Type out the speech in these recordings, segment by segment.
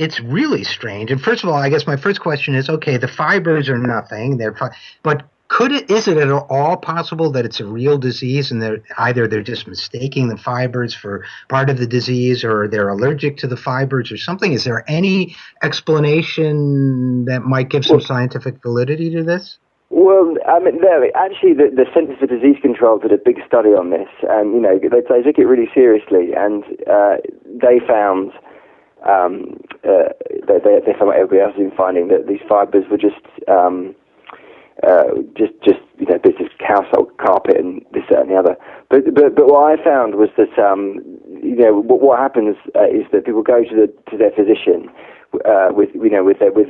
It's really strange. And first of all, I guess my first question is, okay, the fibers are nothing. But is it at all possible that it's a real disease and they're just mistaking the fibers for part of the disease, or they're allergic to the fibers or something? Is there any explanation that might give some scientific validity to this? Well, I mean, actually, the Centers for Disease Control did a big study on this, and they took it really seriously, and they found they found what everybody else has been finding, that these fibers were just bits of household carpet and this, that, and the other. But what I found was that what happens is that people go to their physician with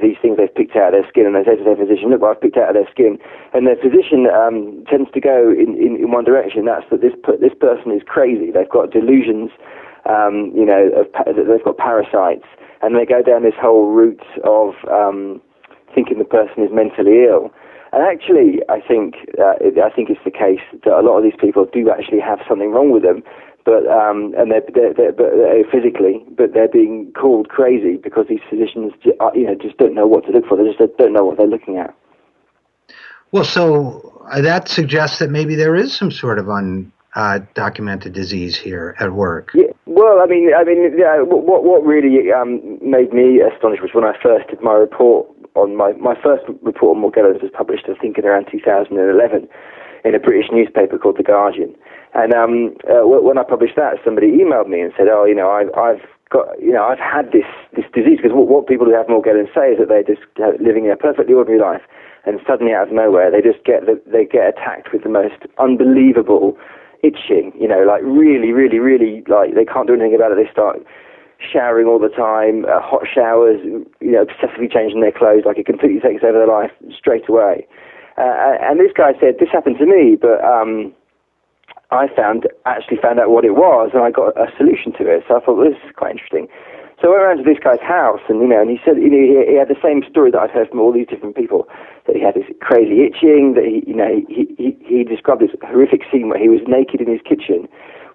these things they've picked out of their skin, and they say to their physician, "Look what I've picked out of their skin," and their physician tends to go in one direction. That's that this person is crazy. They've got delusions. They've got parasites, and they go down this whole route of thinking the person is mentally ill. And actually, I think it's the case that a lot of these people do actually have something wrong with them, but they're physically, but they're being called crazy because these physicians, just don't know what to look for. They just don't know what they're looking at. Well, so that suggests that maybe there is some sort of undocumented disease here at work. Yeah. Well, I mean, what really made me astonished was when I first did my report on my first report on Morgellons was published, I think, in around 2011 in a British newspaper called The Guardian. And when I published that, somebody emailed me and said, "Oh, I've had this disease," because what people who have Morgellons say is that they're just living a perfectly ordinary life, and suddenly out of nowhere they just get attacked with the most unbelievable itching, like really, really, really, like they can't do anything about it. They start showering all the time, hot showers, obsessively changing their clothes, like it completely takes over their life straight away. And this guy said, this happened to me, but I found out what it was, and I got a solution to it. So I thought, well, this is quite interesting. So I went around to this guy's house, and and he said, he had the same story that I've heard from all these different people, that he had this crazy itching, that he described this horrific scene where he was naked in his kitchen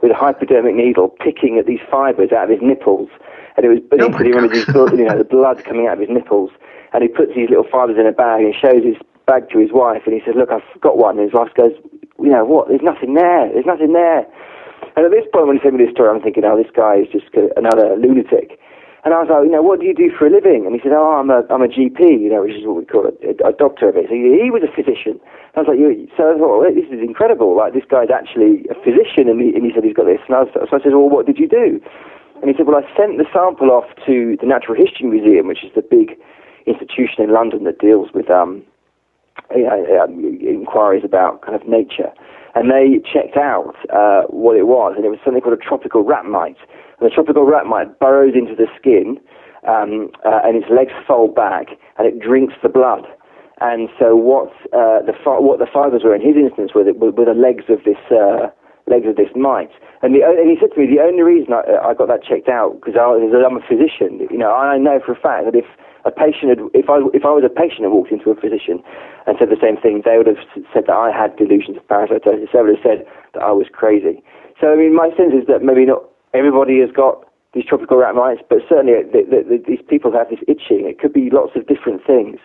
with a hypodermic needle picking at these fibers out of his nipples, and it was bleeding. So he remembers the blood coming out of his nipples, and he puts these little fibers in a bag and shows his bag to his wife, and he says, "Look, I've got one." And his wife goes, "What? There's nothing there. There's nothing there." And at this point, when he told me this story, I'm thinking, "Oh, this guy is just another lunatic." And I was like, "What do you do for a living?" And he said, "Oh, I'm a GP, which is what we call a doctor of it." So he was a physician. And I was like, so I thought, well, this is incredible. Like, this guy's actually a physician, and he said he's got this. So I said, "Well, what did you do?" And he said, "Well, I sent the sample off to the Natural History Museum, which is the big institution in London that deals with inquiries about kind of nature. And they checked out what it was, and it was something called a tropical rat mite. And the tropical rat mite burrows into the skin, and its legs fold back, and it drinks the blood. And so what the fibers were in his instance were the legs of this mite. And he said to me, the only reason I got that checked out, because I'm a physician, I know for a fact that if I was a patient and walked into a physician and said the same thing, they would have said that I had delusions of parasitosis. They would have said that I was crazy. So, I mean, my sense is that maybe not everybody has got these tropical rat mites, but certainly these people have this itching. It could be lots of different things,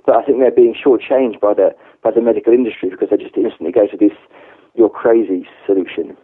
but I think they're being shortchanged by the medical industry because they just instantly go to this "you're crazy" solution.